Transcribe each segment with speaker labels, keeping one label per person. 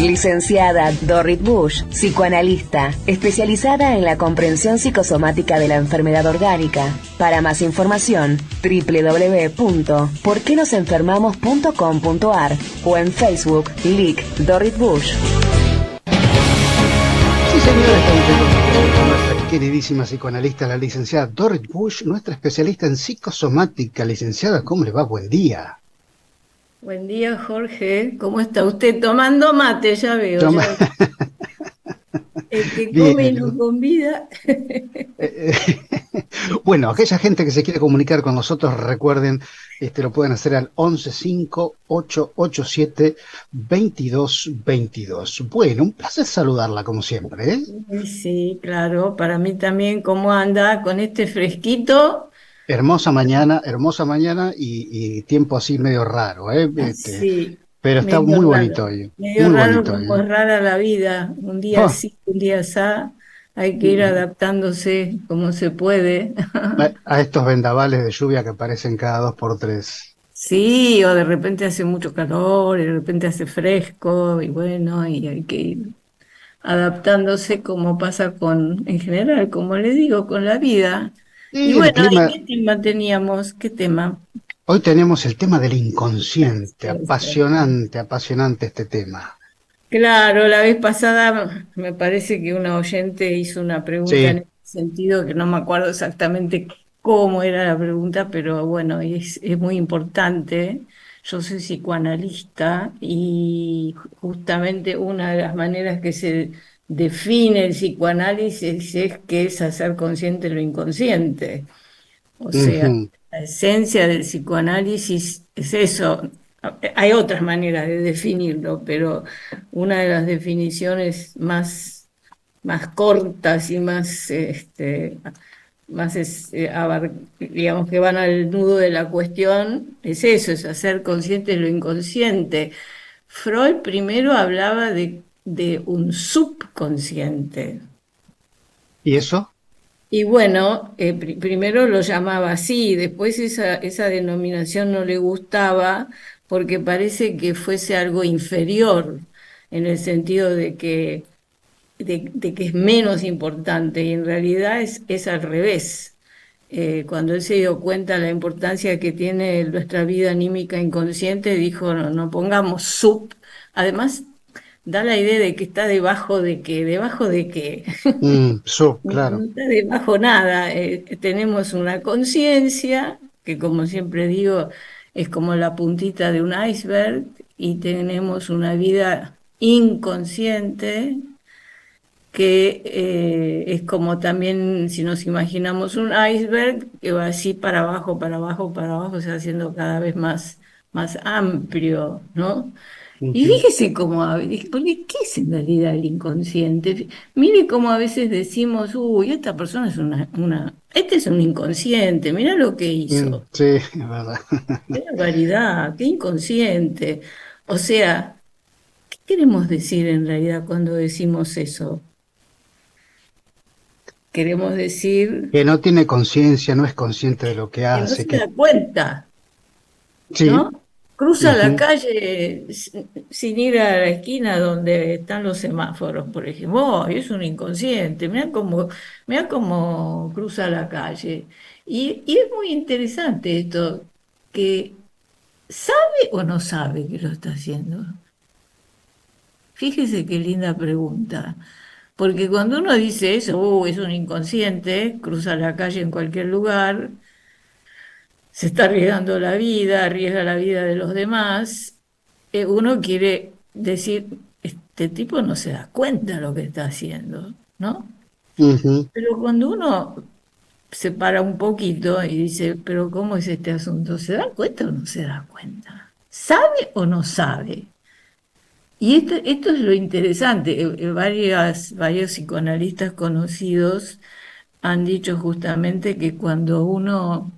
Speaker 1: Licenciada Dorrit Bush, psicoanalista, especializada en la comprensión psicosomática de la enfermedad orgánica. Para más información, www.porquenosenfermamos.com.ar o en Facebook, Lic Dorrit Bush.
Speaker 2: Sí, señora, estamos en contacto con nuestra queridísima psicoanalista, la licenciada Dorrit Bush, nuestra especialista en psicosomática. Licenciada, ¿cómo le va? Buen día.
Speaker 3: Buen día, Jorge. ¿Cómo está usted? Tomando mate, ya veo.
Speaker 2: Toma.
Speaker 3: Ya. El que come y
Speaker 2: Bien.
Speaker 3: no convida.
Speaker 2: Bueno, aquella gente que se quiere comunicar con nosotros, recuerden, lo pueden hacer al 115887-2222. Bueno, un placer saludarla como siempre, ¿eh?
Speaker 3: Sí, claro. Para mí también, ¿cómo anda con este fresquito?
Speaker 2: Hermosa mañana y tiempo así medio raro, ¿eh?
Speaker 3: Sí,
Speaker 2: Pero está muy bonito hoy,
Speaker 3: medio
Speaker 2: muy
Speaker 3: raro
Speaker 2: bonito
Speaker 3: como
Speaker 2: hoy.
Speaker 3: es rara la vida. Un día
Speaker 2: Oh,
Speaker 3: sí, un día asá. Hay que ir adaptándose como se puede.
Speaker 2: a estos vendavales de lluvia que aparecen cada 2 por 3.
Speaker 3: Sí, o de repente hace mucho calor, y de repente hace fresco, y bueno, y hay que ir adaptándose como pasa en general, como le digo, con la vida. Y
Speaker 2: Y el
Speaker 3: bueno, ¿y
Speaker 2: clima,
Speaker 3: qué tema teníamos? ¿Qué tema?
Speaker 2: hoy tenemos el tema del inconsciente, apasionante, apasionante este tema.
Speaker 3: Claro, la vez pasada me parece que una oyente hizo una pregunta en
Speaker 2: Sí,
Speaker 3: ese sentido, que no me acuerdo exactamente cómo era la pregunta, pero bueno, es muy importante. Yo soy psicoanalista y justamente una de las maneras que se define el psicoanálisis es que es hacer consciente lo inconsciente. O sea,
Speaker 2: ujú,
Speaker 3: la esencia del psicoanálisis es eso. Hay otras maneras de definirlo, pero una de las definiciones más cortas y digamos que van al nudo de la cuestión, es eso, es hacer consciente lo inconsciente. Freud primero hablaba de un subconsciente.
Speaker 2: ¿y eso?
Speaker 3: Y bueno, primero lo llamaba así, después esa denominación no le gustaba porque parece que fuese algo inferior, en el sentido de que es menos importante, y en realidad es al revés. Cuando él se dio cuenta de la importancia que tiene nuestra vida anímica inconsciente, dijo, no, no pongamos sub. Además, da la idea de que está debajo de qué. No,
Speaker 2: Claro.
Speaker 3: no está debajo nada. Tenemos una conciencia que, como siempre digo, es como la puntita de un iceberg, y tenemos una vida inconsciente que es como también, si nos imaginamos un iceberg que va así para abajo, para abajo, para abajo, se va haciendo cada vez más amplio, ¿no? Y
Speaker 2: Ujú.
Speaker 3: fíjese cómo, porque ¿qué es en realidad el inconsciente? Mire cómo a veces decimos, uy, esta persona es este es un inconsciente, mira lo que hizo.
Speaker 2: Sí, es verdad.
Speaker 3: Qué barbaridad, qué inconsciente. O sea, ¿qué queremos decir en realidad cuando decimos eso? Queremos decir
Speaker 2: Que no tiene conciencia, no es consciente de lo que
Speaker 3: que no
Speaker 2: hace,
Speaker 3: se da
Speaker 2: que
Speaker 3: cuenta,
Speaker 2: sí.
Speaker 3: ¿no? Cruza la
Speaker 2: Ujú.
Speaker 3: calle sin ir a la esquina donde están los semáforos, por ejemplo. Oh, es un inconsciente, mira cómo cruza la calle. Y es muy interesante esto, que ¿sabe o no sabe que lo está haciendo? Fíjese qué linda pregunta. Porque cuando uno dice eso, es un inconsciente, cruza la calle en cualquier lugar, se está arriesgando la vida, arriesga la vida de los demás, uno quiere decir, este tipo no se da cuenta de lo que está haciendo, ¿no?
Speaker 2: Ujú.
Speaker 3: Pero cuando uno se para un poquito y dice, pero ¿cómo es este asunto? ¿Se da cuenta o no se da cuenta? ¿Sabe o no sabe? Y esto es lo interesante. Varios psicoanalistas conocidos han dicho justamente que cuando uno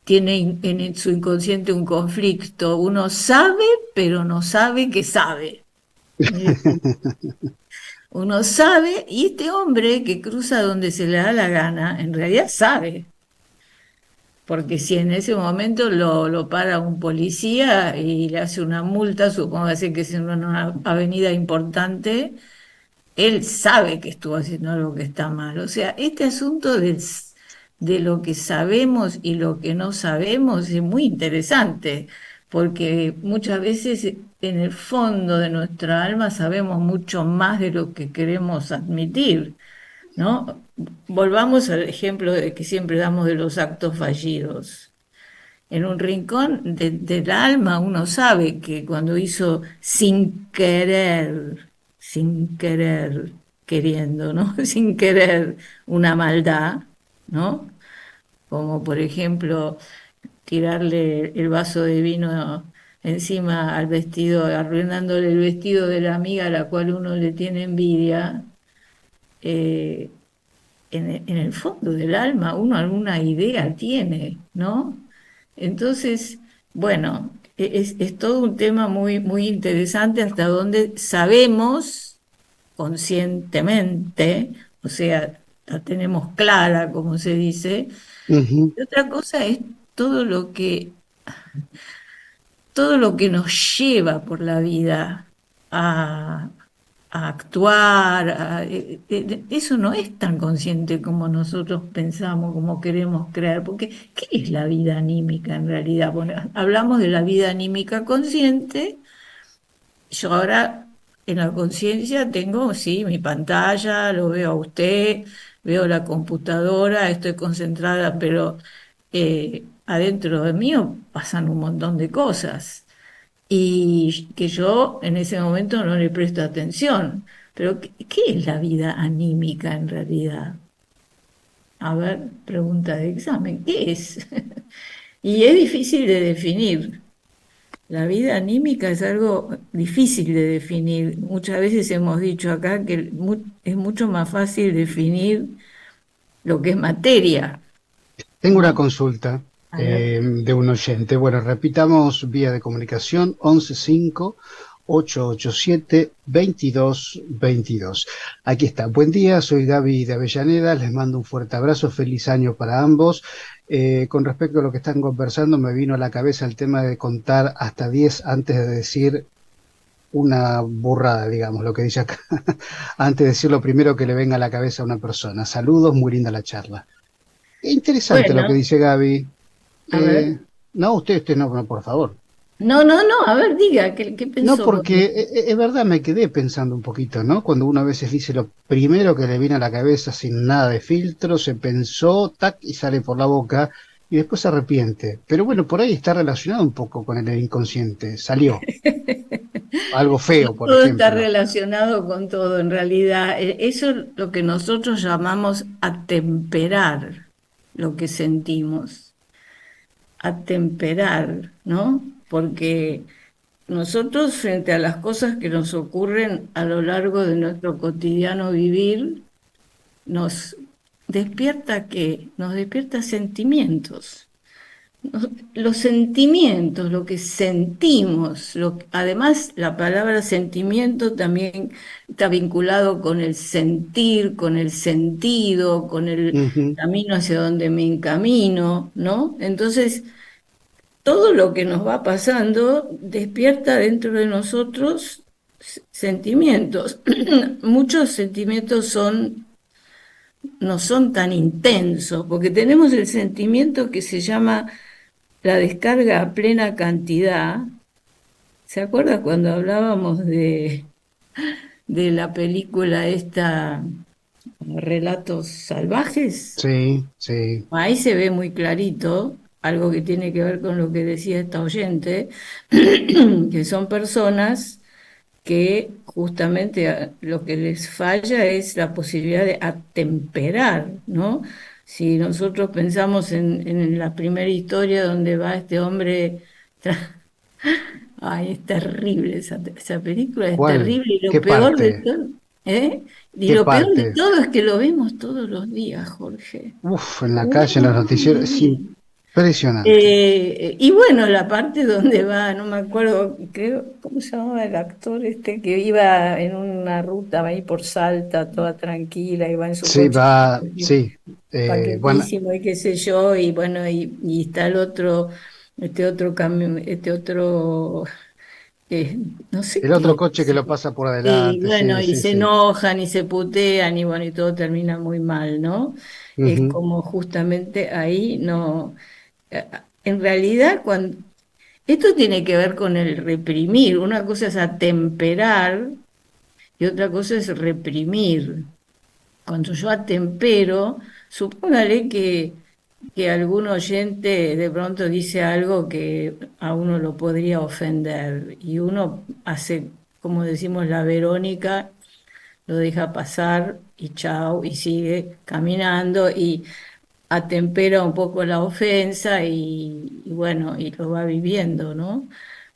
Speaker 3: tiene en su inconsciente un conflicto, uno sabe, pero no sabe que sabe. Mire, uno sabe, y este hombre que cruza donde se le da la gana, en realidad sabe, porque si en ese momento lo para un policía y le hace una multa, supongo que es en una avenida importante, él sabe que estuvo haciendo algo que está mal. O sea, este asunto de lo que sabemos y lo que no sabemos es muy interesante, porque muchas veces en el fondo de nuestra alma sabemos mucho más de lo que queremos admitir, ¿no? Volvamos al ejemplo que siempre damos de los actos fallidos. En un rincón del alma uno sabe que cuando hizo sin querer, queriendo, ¿no? Sin querer una maldad, ¿no? Como por ejemplo tirarle el vaso de vino encima al vestido, arruinándole el vestido de la amiga a la cual uno le tiene envidia. eh, en el fondo del alma uno alguna idea tiene, ¿no? Entonces, bueno, es todo un tema muy, muy interesante hasta donde sabemos conscientemente, o sea, la tenemos clara, como se dice.
Speaker 2: Ujú.
Speaker 3: Y otra cosa es todo todo lo que nos lleva por la vida a, a actuar, eso no es tan consciente como nosotros pensamos, como queremos creer, porque ¿qué es la vida anímica en realidad? Bueno, hablamos de la vida anímica consciente. Yo ahora en la conciencia tengo, sí, mi pantalla, lo veo a usted, veo la computadora, estoy concentrada, pero adentro de mí pasan un montón de cosas y que yo en ese momento no le presto atención. Pero ¿qué es la vida anímica en realidad? A ver, pregunta de examen, ¿qué es? Y es difícil de definir. La vida anímica es algo difícil de definir. Muchas veces hemos dicho acá que es mucho más fácil definir lo que es materia,
Speaker 2: Tengo una
Speaker 3: ¿no?
Speaker 2: consulta
Speaker 3: A ver.
Speaker 2: de un oyente. Bueno, repitamos vía de comunicación 115-887-2222. Aquí está. Buen día, soy Gaby de Avellaneda. Les mando un fuerte abrazo. Feliz año para ambos. Con respecto a lo que están conversando, me vino a la cabeza el tema de contar hasta 10 antes de decir una burrada, digamos, lo que dice acá. Antes de decir lo primero que le venga a la cabeza a una persona. Saludos, muy linda la charla. Interesante lo que
Speaker 3: Bueno,
Speaker 2: dice Gaby.
Speaker 3: a ver.
Speaker 2: Eh, no, usted no, no, por favor.
Speaker 3: No, no, no, a ver, diga, ¿qué
Speaker 2: No,
Speaker 3: pensó con
Speaker 2: porque
Speaker 3: eso?
Speaker 2: es verdad, me quedé pensando un poquito, ¿no? Cuando uno a veces dice lo primero que le viene a la cabeza sin nada de filtro, se pensó, tac, y sale por la boca, y después se arrepiente. Pero bueno, por ahí está relacionado un poco con el inconsciente. Salió algo feo, por
Speaker 3: Todo está
Speaker 2: ejemplo.
Speaker 3: relacionado con todo, en realidad. Eso es lo que nosotros llamamos atemperar lo que sentimos, atemperar, ¿no? Porque nosotros frente a las cosas que nos ocurren a lo largo de nuestro cotidiano vivir, nos despierta ¿qué? Nos despierta sentimientos. Los sentimientos, lo que sentimos, además la palabra sentimiento también está vinculado con el sentir, con el sentido, con el
Speaker 2: Ujú.
Speaker 3: camino hacia donde me encamino, ¿no? Entonces, todo lo que nos va pasando despierta dentro de nosotros sentimientos. Muchos sentimientos no son tan intensos, porque tenemos el sentimiento que se llama la descarga a plena cantidad. ¿Se acuerda cuando hablábamos de la película esta, Relatos Salvajes?
Speaker 2: Sí, sí.
Speaker 3: Ahí se ve muy clarito algo que tiene que ver con lo que decía esta oyente, que son personas que justamente lo que les falla es la posibilidad de atemperar, ¿no? Si nosotros pensamos en la primera historia donde va este hombre, ay, es terrible, esa película es
Speaker 2: ¿Cuál?
Speaker 3: terrible y lo
Speaker 2: ¿Qué
Speaker 3: peor de
Speaker 2: parte?
Speaker 3: todo, ¿eh? Y
Speaker 2: ¿Qué
Speaker 3: lo peor de
Speaker 2: parte?
Speaker 3: todo es que lo vemos todos los días, Jorge.
Speaker 2: Uf, en la
Speaker 3: Lo
Speaker 2: calle, en
Speaker 3: vemos
Speaker 2: los
Speaker 3: todos
Speaker 2: noticieros,
Speaker 3: los días.
Speaker 2: Impresionante.
Speaker 3: Y bueno, la parte donde va, no me acuerdo, creo, ¿cómo se llamaba el actor este que iba en una ruta va ahí por Salta, toda tranquila, y va en su
Speaker 2: Sí,
Speaker 3: coche
Speaker 2: va, sí. Bueno,
Speaker 3: paquetísimo y qué sé yo, y bueno, y está el otro, este otro camión, este otro, eh, no sé
Speaker 2: el otro
Speaker 3: qué.
Speaker 2: coche que lo pasa por
Speaker 3: Y
Speaker 2: adelante,
Speaker 3: bueno,
Speaker 2: sí,
Speaker 3: y
Speaker 2: sí,
Speaker 3: se
Speaker 2: sí.
Speaker 3: enojan y se putean y bueno, y todo termina muy mal, ¿no? Es
Speaker 2: Ujú,
Speaker 3: como justamente ahí no. En realidad, cuando esto tiene que ver con el reprimir, una cosa es atemperar y otra cosa es reprimir. Cuando yo atempero, supóngale que algún oyente de pronto dice algo que a uno lo podría ofender y uno hace, como decimos la Verónica, lo deja pasar y chao, y sigue caminando y atempera un poco la ofensa y bueno, y lo va viviendo, ¿no?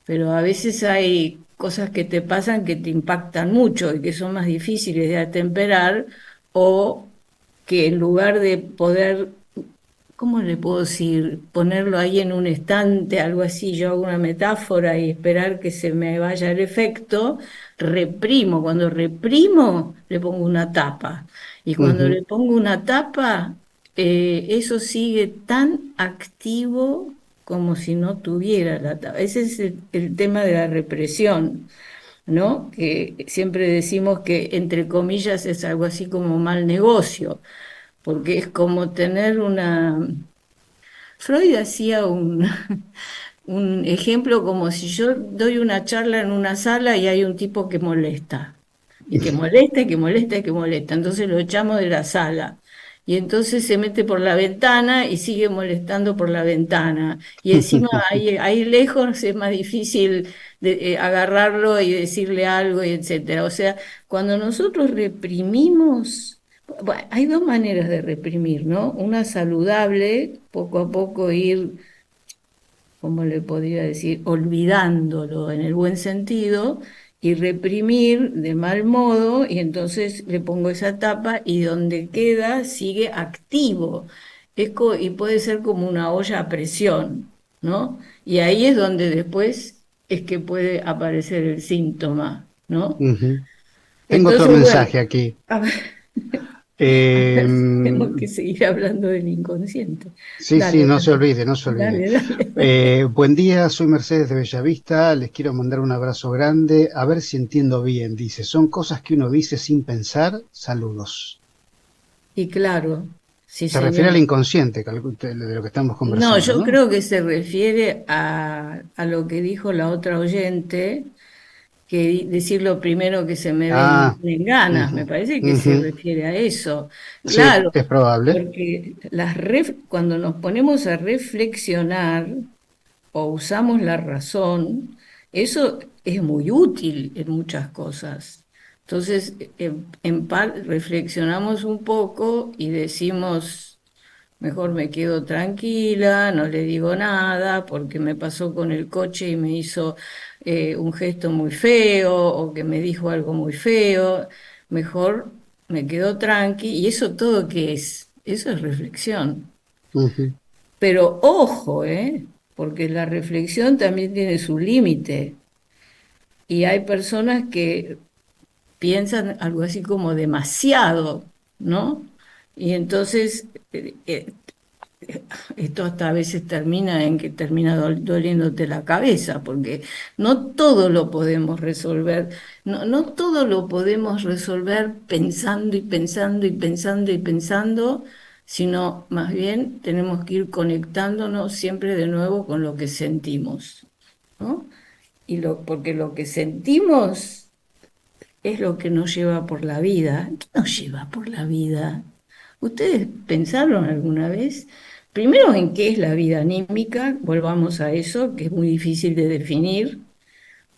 Speaker 3: Pero a veces hay cosas que te pasan que te impactan mucho y que son más difíciles de atemperar o que en lugar de poder, ¿cómo le puedo decir? Ponerlo ahí en un estante, algo así, yo hago una metáfora y esperar que se me vaya el efecto, reprimo. Cuando reprimo, le pongo una tapa. Y cuando
Speaker 2: ujú,
Speaker 3: le pongo una tapa, eso sigue tan activo como si no tuviera la tapa. Ese es el tema de la represión, ¿no? Que siempre decimos que, entre comillas, es algo así como mal negocio porque es como tener una. Freud hacía un ejemplo como si yo doy una charla en una sala y hay un tipo que molesta, y que molesta, y que molesta, y que molesta. Entonces lo echamos de la sala. Y entonces se mete por la ventana y sigue molestando por la ventana. Y encima ahí lejos es más difícil agarrarlo y decirle algo, y etcétera. O sea, cuando nosotros reprimimos, bueno, hay dos maneras de reprimir, ¿no? Una saludable, poco a poco ir, ¿cómo le podría decir? Olvidándolo en el buen sentido y reprimir de mal modo, y entonces le pongo esa tapa y donde queda sigue activo. Y puede ser como una olla a presión, ¿no? Y ahí es donde después es que puede aparecer el síntoma, ¿no?
Speaker 2: ujú. Tengo otro
Speaker 3: Entonces, bueno,
Speaker 2: mensaje aquí.
Speaker 3: a ver, a ver, tenemos
Speaker 2: Em,
Speaker 3: que seguir hablando del inconsciente.
Speaker 2: sí, sí,
Speaker 3: Dale,
Speaker 2: no se
Speaker 3: dale,
Speaker 2: olvide, no se olvide.
Speaker 3: dale, dale.
Speaker 2: Buen día, soy Mercedes de Bellavista, les quiero mandar un abrazo grande, a ver si entiendo bien, dice, son cosas que uno dice sin pensar, saludos.
Speaker 3: Y claro, sí,
Speaker 2: Se refiere al
Speaker 3: señor.
Speaker 2: inconsciente de lo que estamos
Speaker 3: No,
Speaker 2: conversando,
Speaker 3: yo
Speaker 2: ¿no?
Speaker 3: creo que se refiere a lo que dijo la otra oyente, que decir lo primero que se me
Speaker 2: Ah,
Speaker 3: ven ganas,
Speaker 2: ujú,
Speaker 3: me parece que se
Speaker 2: ujú.
Speaker 3: refiere a eso.
Speaker 2: Sí,
Speaker 3: Claro,
Speaker 2: es probable.
Speaker 3: porque cuando nos ponemos a reflexionar o usamos la razón, eso es muy útil en muchas cosas. Entonces, en par reflexionamos un poco y decimos, mejor me quedo tranquila, no le digo nada, porque me pasó con el coche y me hizo un gesto muy feo o que me dijo algo muy feo. Mejor me quedo tranqui. ¿Y eso todo qué es? Eso es reflexión.
Speaker 2: Ujú,
Speaker 3: Pero ojo, porque la reflexión también tiene su límite y hay personas que piensan algo así como demasiado, ¿no? Y entonces esto hasta a veces termina en que termina doliéndote la cabeza, porque no todo lo podemos resolver, no todo lo podemos resolver pensando y pensando y pensando y pensando, sino más bien tenemos que ir conectándonos siempre de nuevo con lo que sentimos, ¿no? Porque lo que sentimos es lo que nos lleva por la vida. ¿Qué nos lleva por la vida? ¿Ustedes pensaron alguna vez? Primero, en qué es la vida anímica, volvamos a eso, que es muy difícil de definir,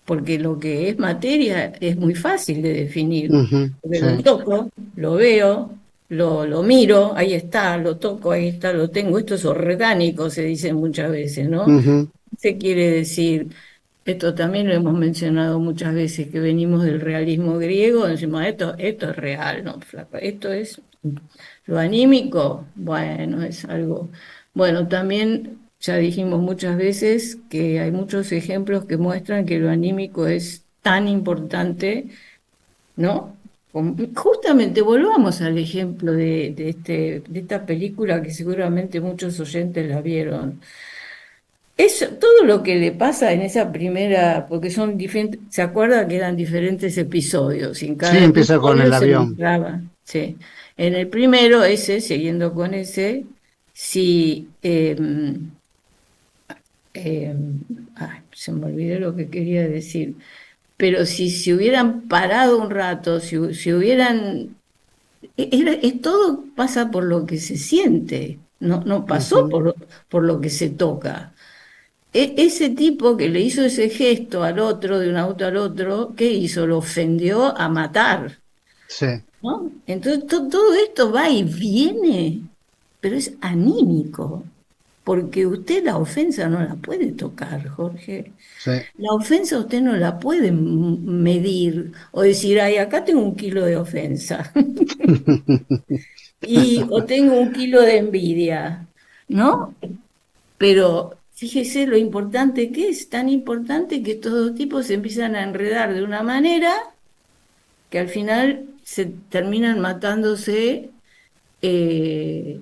Speaker 3: porque lo que es materia es muy fácil de definir,
Speaker 2: ujú,
Speaker 3: porque
Speaker 2: sí,
Speaker 3: lo toco, lo veo, lo miro, ahí está, lo toco, ahí está, lo tengo. Esto es orgánico, se dice muchas veces, ¿no?
Speaker 2: ujú,
Speaker 3: Se quiere decir, esto también lo hemos mencionado muchas veces, que venimos del realismo griego, decimos, esto es real, ¿no, flaco? Esto es lo anímico, bueno, es algo. Bueno, también. ya dijimos muchas veces que hay muchos ejemplos que muestran que lo anímico es tan importante, ¿no? Justamente volvamos al ejemplo de esta película que seguramente muchos oyentes la vieron. Eso, todo lo que le pasa en esa primera, porque son diferentes, ¿se acuerda que eran diferentes episodios? Y en
Speaker 2: Sí,
Speaker 3: cada
Speaker 2: empieza con
Speaker 3: episodio
Speaker 2: el
Speaker 3: se
Speaker 2: avión.
Speaker 3: mostraba, sí. En el primero, ese, siguiendo con ese, si eh, se me olvidó lo que quería decir, pero si se hubieran parado un rato, si hubieran, todo pasa por lo que se siente, no pasó
Speaker 2: Ujú.
Speaker 3: por lo que se toca. Ese tipo que le hizo ese gesto al otro, de un auto al otro, ¿qué hizo? Lo ofendió a matar,
Speaker 2: Sí,
Speaker 3: ¿no? Entonces todo esto va y viene, pero es anímico, porque usted la ofensa no la puede tocar, Jorge.
Speaker 2: sí.
Speaker 3: La ofensa usted no la puede medir o decir, ay, acá tengo 1 kilo de ofensa o tengo 1 kilo de envidia, ¿no? Pero fíjese lo importante que es, tan importante que estos dos tipos se empiezan a enredar de una manera que al final se terminan matándose. eh,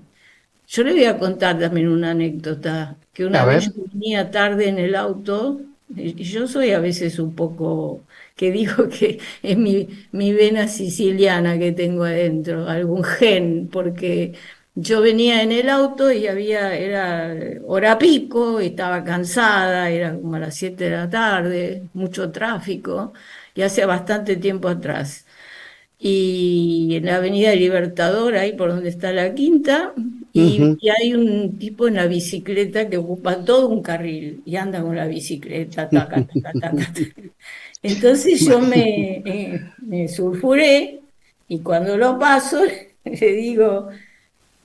Speaker 3: yo le voy a contar también una anécdota, que
Speaker 2: A
Speaker 3: una vez
Speaker 2: ver,
Speaker 3: yo venía tarde en el auto, y yo soy a veces un poco, que digo que es mi vena siciliana que tengo adentro, algún gen, porque yo venía en el auto y era hora pico, y estaba cansada, era como a las 7 de la tarde, mucho tráfico, y hace bastante tiempo atrás y en la Avenida Libertador, ahí por donde está la Quinta,
Speaker 2: ujú,
Speaker 3: y hay un tipo en la bicicleta que ocupa todo un carril y anda con la bicicleta, taca, taca, taca, taca. Entonces yo me sulfuré y cuando lo paso le digo,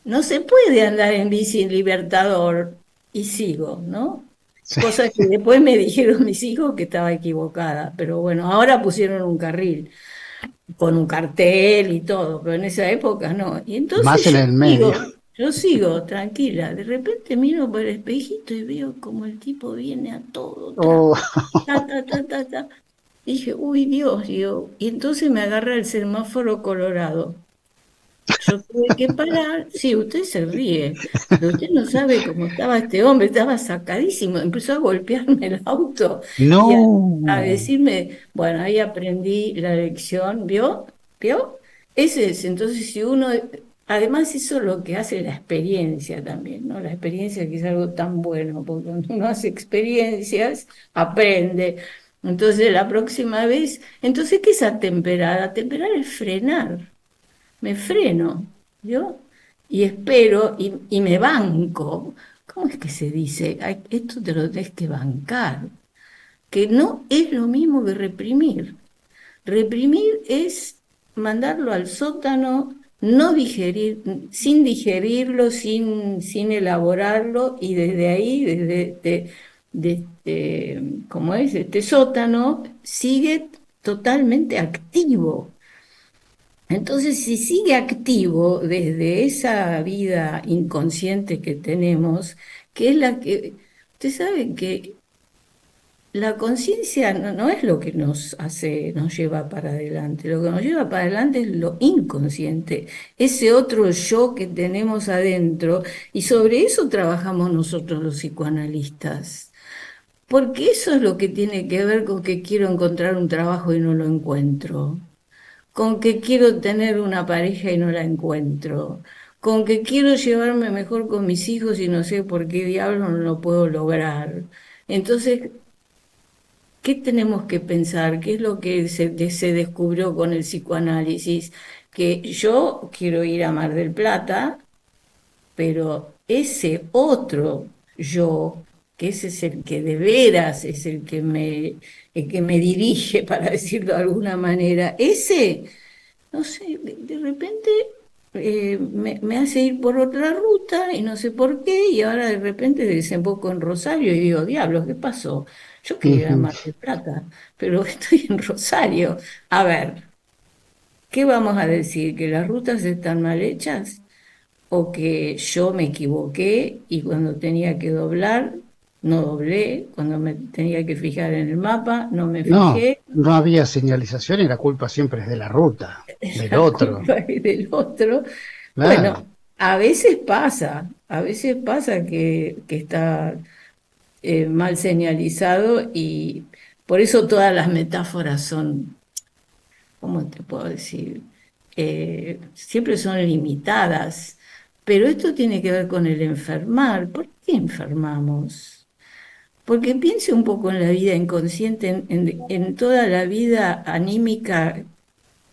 Speaker 3: no se puede andar en bici en Libertador y sigo, ¿no?
Speaker 2: sí,
Speaker 3: Cosa que después me dijeron mis hijos que estaba equivocada, pero bueno, ahora pusieron un carril con un cartel y todo, pero en esa época no. Y
Speaker 2: más
Speaker 3: entonces
Speaker 2: en el medio.
Speaker 3: yo sigo tranquila. De repente miro por el espejito y veo como el tipo viene a todo,
Speaker 2: Oh,
Speaker 3: ta, ta, ta, ta, ta. Dije, uy, Dios, digo, y entonces me agarra el semáforo colorado. Yo tuve que parar. Sí, usted se ríe, pero usted no sabe cómo estaba este hombre, estaba sacadísimo. Empezó a golpearme el auto y a
Speaker 2: no.
Speaker 3: decirme, bueno, ahí aprendí la lección, ¿vio? ¿Vio? Ese es, entonces si uno, además eso es lo que hace la experiencia también, ¿no? La experiencia que es algo tan bueno, porque cuando uno hace experiencias, aprende. Entonces la próxima vez, entonces, ¿qué es atemperar? Atemperar es frenar, me freno, ¿yo? Y espero y me banco. ¿Cómo es que se dice? Ay, esto te lo tenés que bancar, que no es lo mismo que reprimir. Reprimir es mandarlo al sótano, no digerir, sin digerirlo, sin elaborarlo, y desde ahí, ¿cómo es? Este sótano sigue totalmente activo. Entonces, si sigue activo desde esa vida inconsciente que tenemos, que es la que, usted sabe que la conciencia no es lo que nos hace, nos lleva para adelante, lo que nos lleva para adelante es lo inconsciente, ese otro yo que tenemos adentro, y sobre eso trabajamos nosotros los psicoanalistas. Porque eso es lo que tiene que ver con que quiero encontrar un trabajo y no lo encuentro, con que quiero tener una pareja y no la encuentro, con que quiero llevarme mejor con mis hijos y no sé por qué diablos no lo puedo lograr. Entonces, ¿qué tenemos que pensar? ¿Qué es lo que se descubrió con el psicoanálisis? Que yo quiero ir a Mar del Plata, pero ese otro yo, que ese es el que de veras es el que me dirige, para decirlo de alguna manera, ese no sé, de repente me hace ir por otra ruta y no sé por qué, y ahora de repente desemboco en Rosario y digo, diablos, ¿qué pasó? Yo quería ir a
Speaker 2: Ujú.
Speaker 3: Mar del Plata, pero estoy en Rosario. A ver, ¿qué vamos a decir? ¿Que las rutas están mal hechas? o que yo me equivoqué y cuando tenía que doblar, no doblé, cuando me tenía que fijar en el mapa, no me
Speaker 2: No,
Speaker 3: fijé.
Speaker 2: no había señalización y la culpa siempre es de la ruta, del
Speaker 3: La
Speaker 2: otro.
Speaker 3: culpa es del otro.
Speaker 2: Claro.
Speaker 3: Bueno, a veces pasa que está mal señalizado y por eso todas las metáforas son, ¿cómo te puedo decir? Siempre son limitadas, pero esto tiene que ver con el enfermar. ¿Por qué enfermamos? Porque piense un poco en la vida inconsciente, en toda la vida anímica,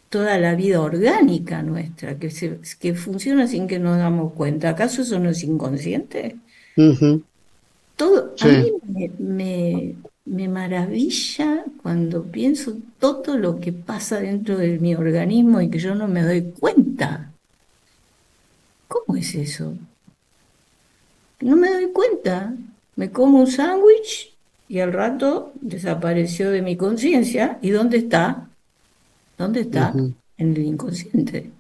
Speaker 3: toda la vida orgánica nuestra, que funciona sin que nos damos cuenta. ¿Acaso eso no es inconsciente?
Speaker 2: Ujú,
Speaker 3: Todo, a mí
Speaker 2: sí.
Speaker 3: me maravilla cuando pienso todo lo que pasa dentro de mi organismo y que yo no me doy cuenta. ¿Cómo es eso? No me doy cuenta. Me como un sándwich y al rato desapareció de mi conciencia. ¿Y dónde está? ¿Dónde está?
Speaker 2: Ujú,
Speaker 3: En el inconsciente.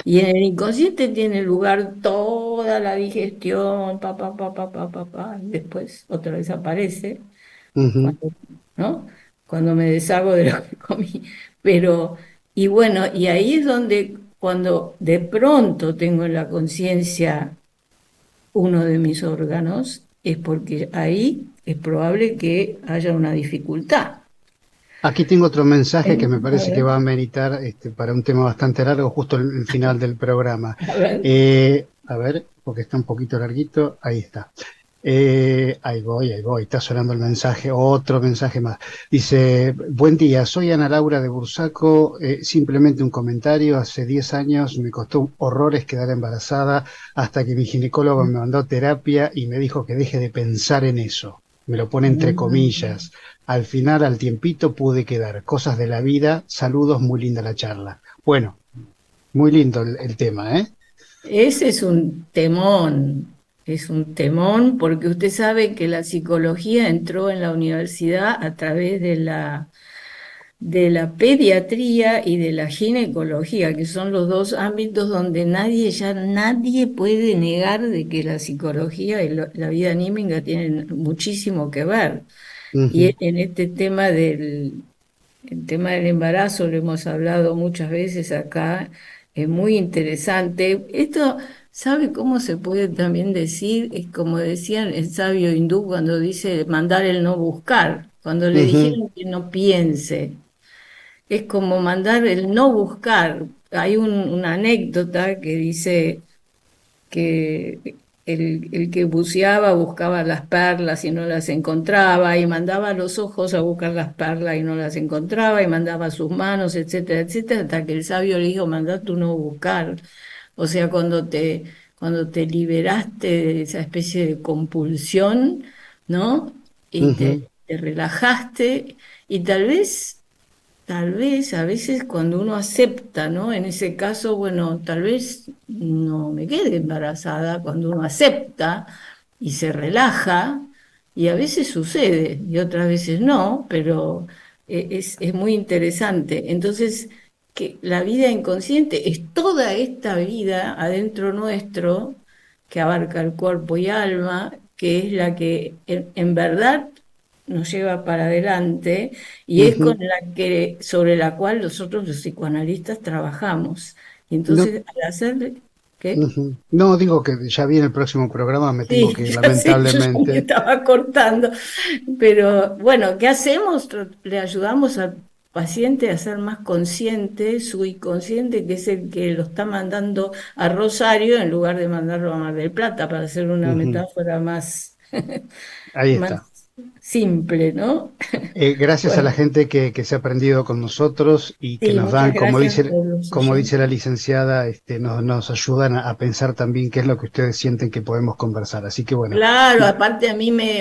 Speaker 3: Y en el inconsciente tiene lugar toda la digestión, y después otra vez aparece,
Speaker 2: ujú,
Speaker 3: cuando, ¿no? Cuando me deshago de lo que comí. Pero, y bueno, y ahí es donde cuando de pronto tengo en la conciencia uno de mis órganos, es porque ahí es probable que haya una dificultad.
Speaker 2: aquí tengo otro mensaje que me
Speaker 3: A
Speaker 2: parece que
Speaker 3: ver,
Speaker 2: va a ameritar para un tema bastante largo, justo en el final del programa.
Speaker 3: a ver.
Speaker 2: A ver, porque está un poquito larguito, ahí está. Ahí voy, está sonando el mensaje, otro mensaje más. Dice, buen día, soy Ana Laura de Bursaco, simplemente un comentario, hace 10 años me costó horrores quedar embarazada hasta que mi ginecólogo me mandó terapia y me dijo que deje de pensar en eso. Me lo pone entre comillas. Al final, al tiempito, pude quedar. Cosas de la vida, saludos, muy linda la charla. Bueno, muy lindo el tema, ¿eh?
Speaker 3: Ese es un temón porque usted sabe que la psicología entró en la universidad a través de la pediatría y de la ginecología, que son los dos ámbitos donde ya nadie puede negar de que la psicología y la vida anímica tienen muchísimo que ver. Y
Speaker 2: Ujú,
Speaker 3: en este el tema del embarazo lo hemos hablado muchas veces acá, es muy interesante. Esto, ¿sabe cómo se puede también decir? Es como decían el sabio hindú cuando dice mandar el no buscar, cuando le
Speaker 2: ujú,
Speaker 3: dijeron que no piense. Es como mandar el no buscar. Hay una anécdota que dice que el que buceaba buscaba las perlas y no las encontraba, y mandaba los ojos a buscar las perlas y no las encontraba, y mandaba sus manos, etcétera, etcétera, hasta que el sabio le dijo, mandá tú no buscar. O sea, cuando te liberaste de esa especie de compulsión, ¿no? Y
Speaker 2: ujú,
Speaker 3: te relajaste, y tal vez a veces cuando uno acepta, ¿no? En ese caso, bueno, tal vez no me quede embarazada cuando uno acepta y se relaja, y a veces sucede y otras veces no, pero es muy interesante. Entonces, que la vida inconsciente es toda esta vida adentro nuestro que abarca el cuerpo y alma, que es la que en verdad nos lleva para adelante y es con
Speaker 2: ujú.
Speaker 3: la que, sobre la cual nosotros los psicoanalistas trabajamos. Y
Speaker 2: No,
Speaker 3: entonces, al hacer, ¿qué?
Speaker 2: ujú. No, digo que ya viene el próximo programa, me tengo
Speaker 3: Sí,
Speaker 2: que ir,
Speaker 3: ya sé, yo ya me
Speaker 2: lamentablemente.
Speaker 3: estaba cortando, pero bueno, ¿qué hacemos? Le ayudamos al paciente a ser más consciente, su inconsciente, que es el que lo está mandando a Rosario en lugar de mandarlo a Mar del Plata, para hacer una
Speaker 2: Ujú.
Speaker 3: metáfora más,
Speaker 2: Ahí
Speaker 3: más
Speaker 2: está.
Speaker 3: simple, ¿no?
Speaker 2: Gracias a la
Speaker 3: Bueno,
Speaker 2: gente que se ha aprendido con nosotros y que
Speaker 3: sí,
Speaker 2: nos
Speaker 3: muchas
Speaker 2: dan,
Speaker 3: gracias por los
Speaker 2: como dice
Speaker 3: oyentes.
Speaker 2: la licenciada, nos ayudan a pensar también qué es lo que ustedes sienten que podemos conversar. Así que bueno,
Speaker 3: Claro, aparte a mí me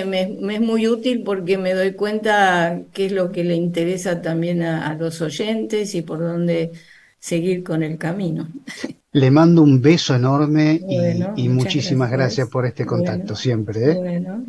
Speaker 3: es muy útil porque me doy cuenta qué es lo que le interesa también a los oyentes y por dónde seguir con el camino.
Speaker 2: le mando un beso enorme
Speaker 3: Bueno,
Speaker 2: y
Speaker 3: muchas
Speaker 2: muchísimas gracias
Speaker 3: gracias.
Speaker 2: por este contacto
Speaker 3: Bueno,
Speaker 2: siempre, ¿eh?
Speaker 3: bueno.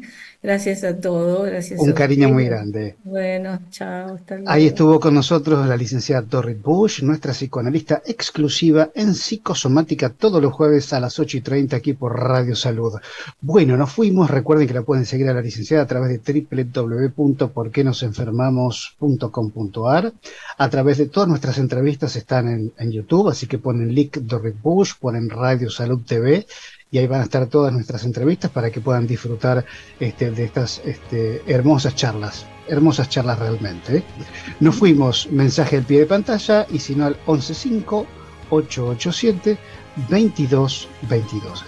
Speaker 3: Gracias a todos, gracias
Speaker 2: Un
Speaker 3: a
Speaker 2: cariño muy
Speaker 3: ustedes.
Speaker 2: grande.
Speaker 3: Bueno, chao, hasta
Speaker 2: Ahí
Speaker 3: luego.
Speaker 2: estuvo con nosotros la licenciada Dorit Bush, nuestra psicoanalista exclusiva en psicosomática todos los jueves a las 8:30 aquí por Radio Salud. Bueno, nos fuimos. Recuerden que la pueden seguir a la licenciada a través de www.porquenosenfermamos.com.ar. A través de todas nuestras entrevistas están en YouTube, así que ponen link Dorit Bush, ponen Radio Salud TV y ahí van a estar todas nuestras entrevistas para que puedan disfrutar de estas hermosas charlas realmente. Nos fuimos, mensaje al pie de pantalla y si no al 115 887 2222.